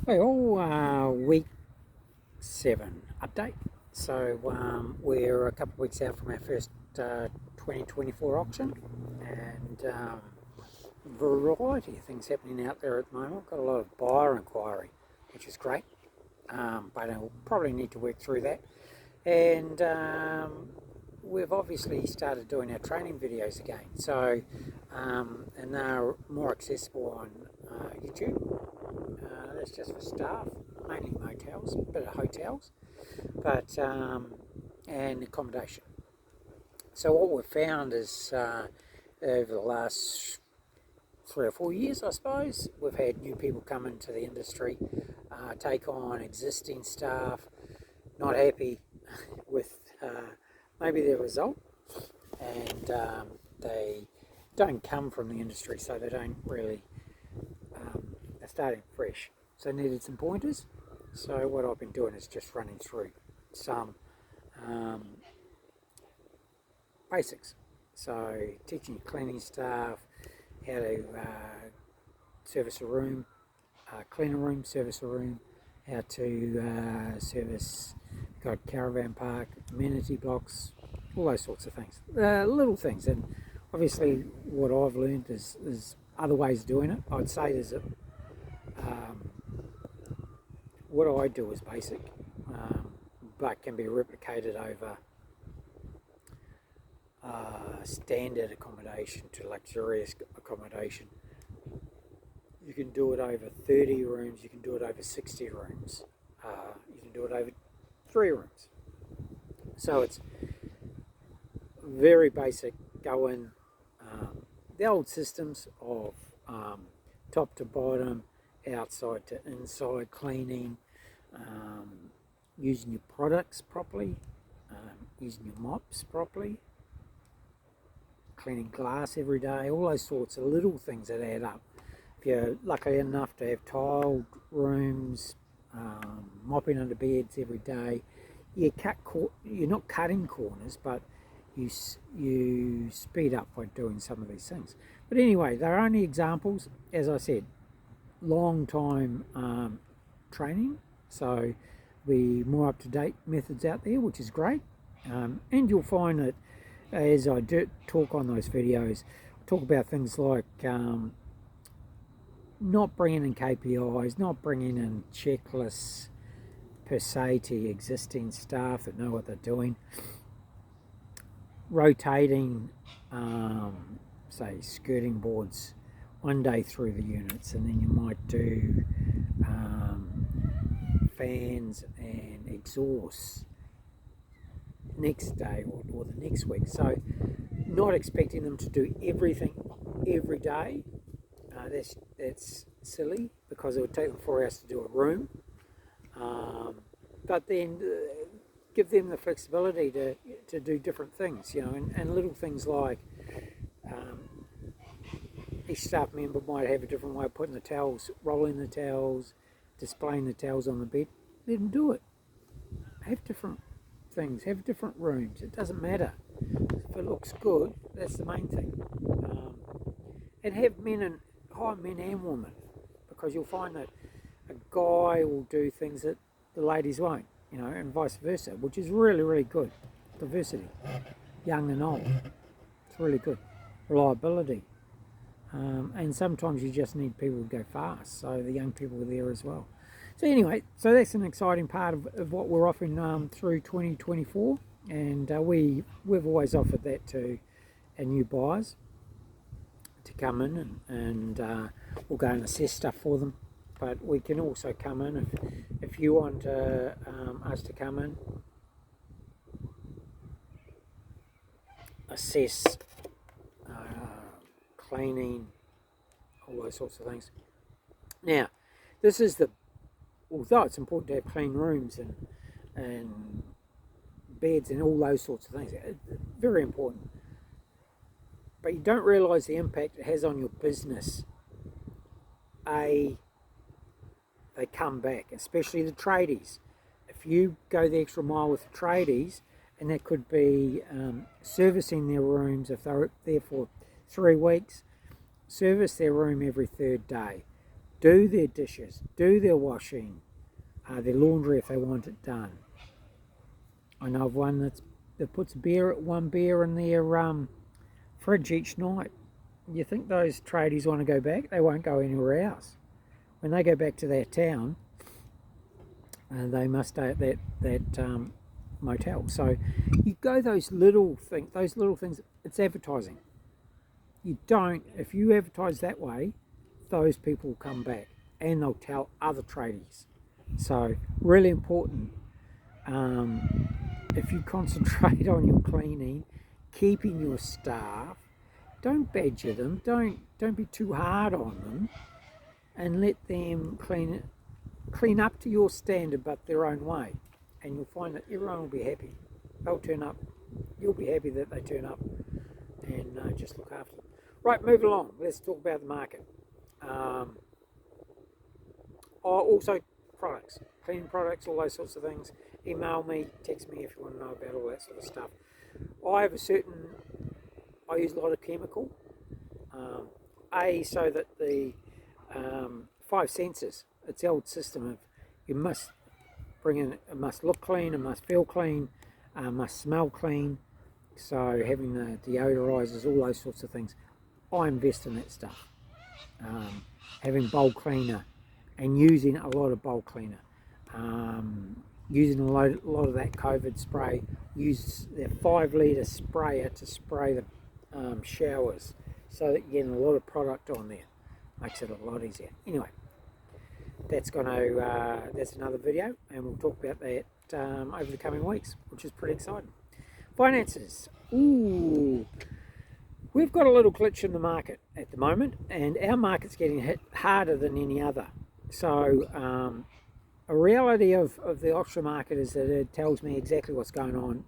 Hey all, week 7 update. So we're a couple of weeks out from our first 2024 auction, and variety of things happening out there at the moment. Got a lot of buyer inquiry, which is great, but I'll probably need to work through that. And we've obviously started doing our training videos again, so and they're more accessible on YouTube. That's just for staff, mainly motels, a bit of hotels, but and accommodation. So what we've found is over the last 3 or 4 years, I suppose, we've had new people come into the industry, take on existing staff, not happy with maybe their result, and they don't come from the industry, so they don't really, they're starting fresh. So needed some pointers. So what I've been doing is just running through some basics. So teaching cleaning staff how to service a room, clean a room, service a room, how to service, got caravan park, amenity blocks, all those sorts of things. Little things. And obviously what I've learned is other ways of doing it. I'd say there's a what I do is basic, but can be replicated over standard accommodation to luxurious accommodation. You can do it over 30 rooms, you can do it over 60 rooms, you can do it over 3 rooms. So it's very basic, go in, the old systems of top to bottom, outside to inside cleaning, using your products properly, using your mops properly, cleaning glass every day, all those sorts of little things that add up. If you're lucky enough to have tiled rooms, mopping under beds every day, you're not cutting corners, but you speed up by doing some of these things. But anyway, they're only examples. As I said, long time training, so the more up-to-date methods out there, which is great. And you'll find that as I do talk on those videos, I talk about things like not bringing in KPIs, not bringing in checklists per se to existing staff that know what they're doing, rotating say skirting boards one day through the units, and then you might do fans and exhausts next day or the next week. So not expecting them to do everything every day. That's silly, because it would take them 4 hours to do a room. But then give them the flexibility to do different things, and little things like each staff member might have a different way of putting the towels, rolling the towels, displaying the towels on the bed. Let them do it. Have different things, have different rooms. It doesn't matter. If it looks good, that's the main thing. And have hire men and women, because you'll find that a guy will do things that the ladies won't, and vice versa, which is really, really good. Diversity, young and old. It's really good. Reliability. And sometimes you just need people to go fast, so the young people are there as well. So anyway, so that's an exciting part of what we're offering through 2024, and we've always offered that to our new buyers to come in, and we'll go and assess stuff for them. But we can also come in if you want us to come in, assess, cleaning, all those sorts of things. Now, this is although it's important to have clean rooms and beds and all those sorts of things, very important. But you don't realise the impact it has on your business. They come back, especially the tradies. If you go the extra mile with the tradies, and that could be servicing their rooms if they're there for 3 weeks, service their room every 3rd day. do their dishes, do their washing, their laundry if they want it done. I know of one that puts one beer in their fridge each night. You think those tradies want to go back? They won't go anywhere else. When they go back to their town, they must stay at that motel. So you go those little things. It's advertising. If you advertise that way, those people will come back and they'll tell other tradies. So really important. If you concentrate on your cleaning, keeping your staff, don't badger them, don't be too hard on them, and let them clean up to your standard but their own way, and you'll find that everyone will be happy. They'll turn up, you'll be happy that they turn up, and just look after them. Right, move along, let's talk about the market. Also products, cleaning products, all those sorts of things. Email me, text me if you want to know about all that sort of stuff. I use a lot of chemical, so that the 5 senses, it's the old system of you must it must look clean, it must feel clean, must smell clean. So having the deodorizers, all those sorts of things, I invest in that stuff. Having bowl cleaner and using a lot of bowl cleaner. Using a lot of that COVID spray. Use their 5-litre sprayer to spray the showers, so that you're getting a lot of product on there. Makes it a lot easier. Anyway, that's another video, and we'll talk about that over the coming weeks, which is pretty exciting. Finances. Ooh, we've got a little glitch in the market at the moment, and our market's getting hit harder than any other. So a reality of the offshore market is that it tells me exactly what's going on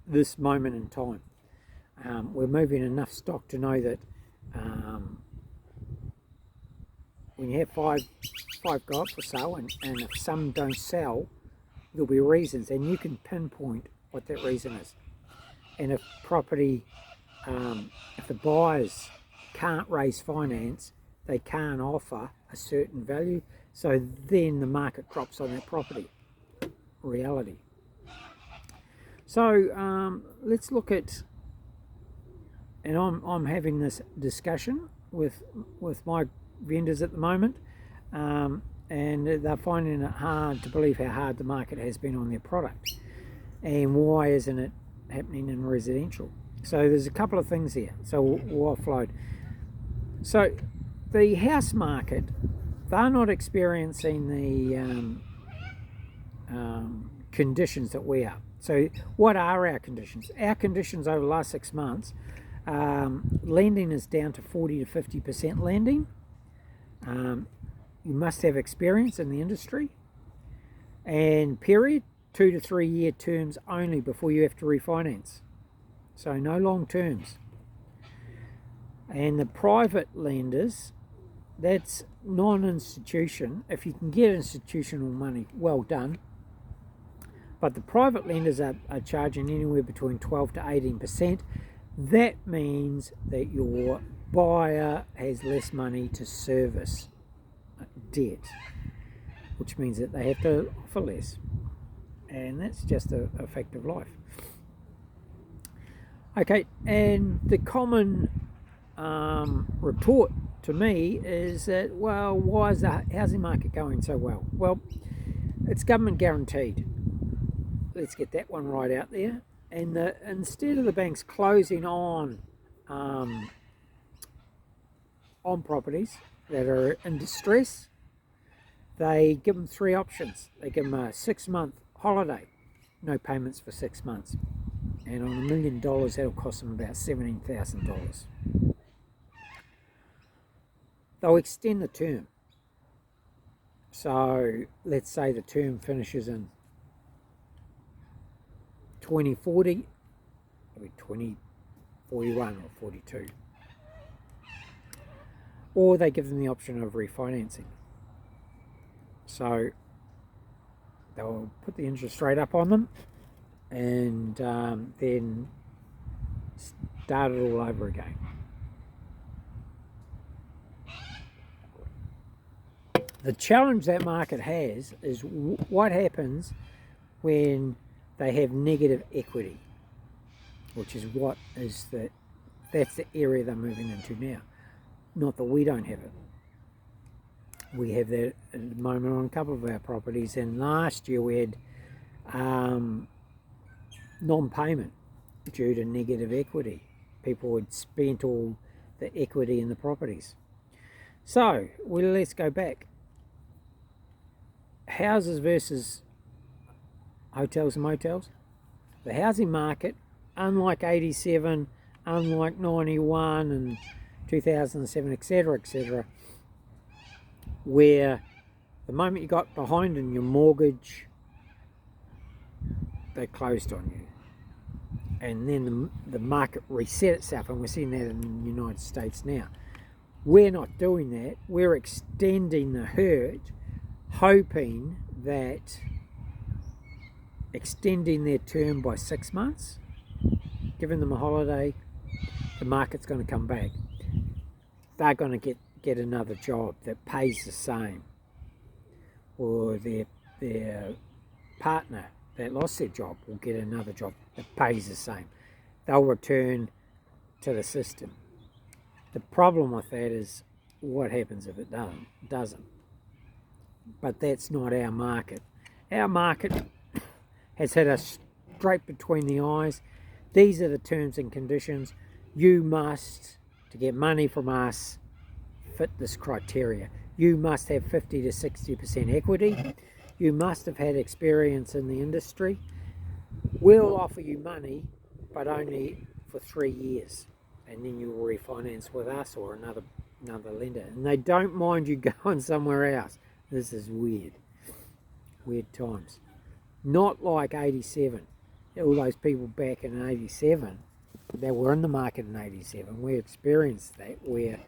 this moment in time. We're moving enough stock to know that when you have five go up for sale, and if some don't sell, there'll be reasons, and you can pinpoint what that reason is. And if if the buyers can't raise finance, they can't offer a certain value, so then the market drops on that property. Reality. So let's look at, and I'm having this discussion with my vendors at the moment, and they're finding it hard to believe how hard the market has been on their product, and why isn't it happening in residential. So there's a couple of things here, so we'll offload. So the house market, they're not experiencing the conditions that we are. So what are our conditions? Our conditions over the last 6 months, lending is down to 40 to 50% lending. You must have experience in the industry, and period, 2 to 3 year terms only before you have to refinance. So no long terms. And the private lenders, that's non-institution. If you can get institutional money, well done. But the private lenders are charging anywhere between 12 to 18%. That means that your buyer has less money to service debt, which means that they have to offer less. And that's just a fact of life. Okay, and the common retort to me is that, well, why is the housing market going so well? Well, it's government guaranteed. Let's get that one right out there. And instead of the banks closing on properties that are in distress, they give them 3 options. They give them a 6-month holiday, no payments for 6 months. And on $1 million, that'll cost them about $17,000. They'll extend the term. So let's say the term finishes in 2040, it'll be 2041 or 42. Or they give them the option of refinancing. So they'll put the interest rate up on them, and then start it all over again. The challenge that market has is what happens when they have negative equity, which is that's the area they're moving into now. Not that we don't have it. We have that at the moment on a couple of our properties, and last year we had non-payment due to negative equity. People had spent all the equity in the properties. So, let's go back. Houses versus hotels and motels. The housing market, unlike 87, unlike 91 and 2007, etc., where the moment you got behind in your mortgage, they closed on you. And then the market reset itself, and we're seeing that in the United States now. We're not doing that. We're extending the hurt, hoping that extending their term by 6 months, giving them a holiday, the market's going to come back. They're going to get another job that pays the same, or their partner that lost their job will get another job that pays the same. They'll return to the system. The problem with that is what happens if it doesn't. But that's not our market. Our market has hit us straight between the eyes. These are the terms and conditions. You must, to get money from us, fit this criteria. You must have 50 to 60% equity. You must have had experience in the industry. We'll offer you money, but only for 3 years. And then you'll refinance with us or another lender. And they don't mind you going somewhere else. This is weird. Weird times. Not like 87. All those people back in 87 that were in the market in 87, we experienced that, where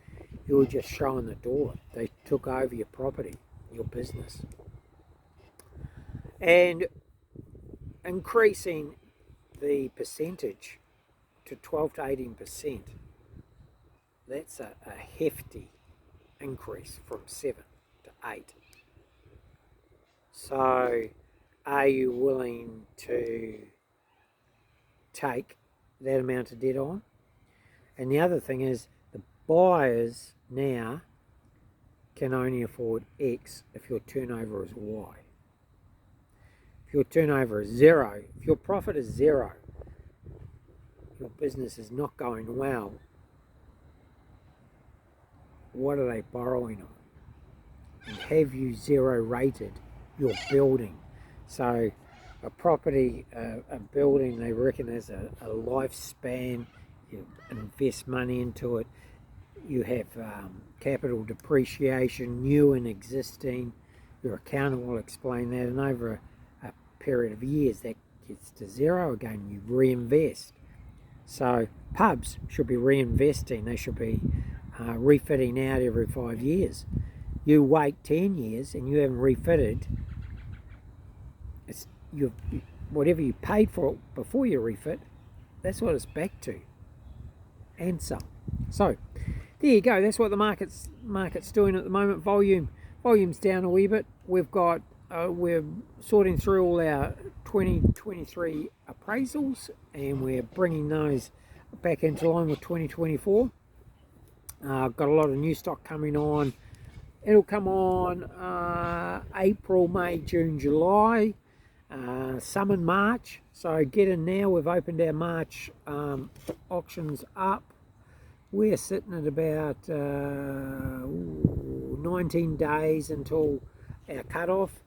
you were just showing the door. They took over your property, your business. And increasing the percentage to 12 to 18%, that's a hefty increase from 7 to 8. So are you willing to take that amount of debt on? And the other thing is, the buyers now can only afford X if your turnover is Y. If your turnover is 0, if your profit is 0, your business is not going well, what are they borrowing on? And have you 0 rated your building? So a property, a building, they reckon has a lifespan. You invest money into it. You have capital depreciation, new and existing. Your accountant will explain that, and over a period of years that gets to 0 again. You reinvest. So pubs should be reinvesting. They should be refitting out every 5 years. You wait 10 years and you haven't refitted. Whatever you paid for it before you refit, that's what it's back to, and some. So there you go. That's what the market's doing at the moment. Volume's down a wee bit. We've got we're sorting through all our 2023 appraisals, and we're bringing those back into line with 2024. Got a lot of new stock coming on. It'll come on April, May, June, July. Some in March, so get in now. We've opened our March auctions up. We're sitting at about 19 days until our cut-off.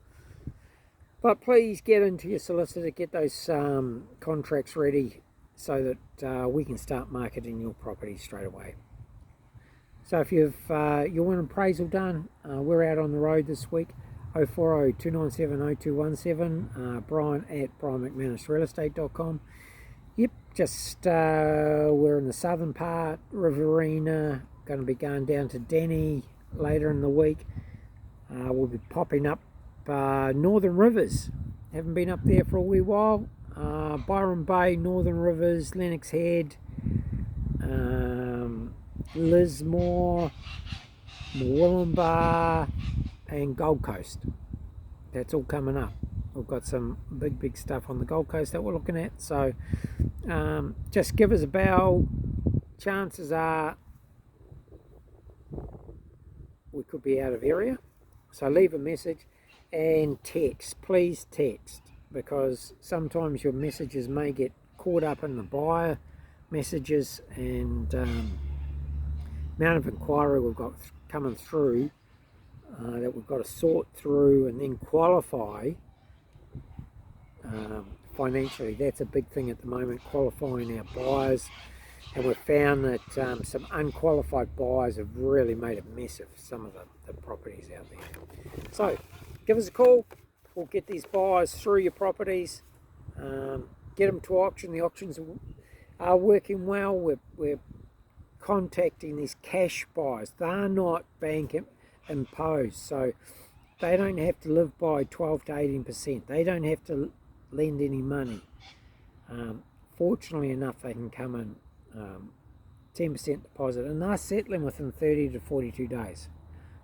But please get into your solicitor, get those contracts ready so that we can start marketing your property straight away. So if you want an appraisal done, we're out on the road this week. 040 297 0217, Brian at brianmcmanusrealestate.com. Yep, just we're in the southern part, Riverina, going to be going down to Denny later in the week. We'll be popping up Northern Rivers, haven't been up there for a wee while. Byron Bay, Northern Rivers, Lennox Head, Lismore, Murwillumbah, and Gold Coast. That's all coming up. We've got some big stuff on the Gold Coast that we're looking at. So just give us a bell. Chances are we could be out of area. So leave a message and text. Please text, because sometimes your messages may get caught up in the buyer messages, and amount of inquiry we've got coming through that we've got to sort through and then qualify financially. That's a big thing at the moment, qualifying our buyers. And we've found that some unqualified buyers have really made a mess of some of the properties out there. So give us a call. We'll get these buyers through your properties, get them to auction. The auctions are working well. We're contacting these cash buyers. They're not bank imposed, so they don't have to live by 12 to 18%. They don't have to lend any money. Fortunately enough, they can come in 10% deposit, and they're settling within 30 to 42 days.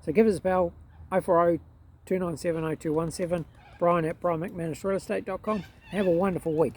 So give us a bell, 040 297 0217, Brian at brianmcmanusrealestate.com. Have a wonderful week.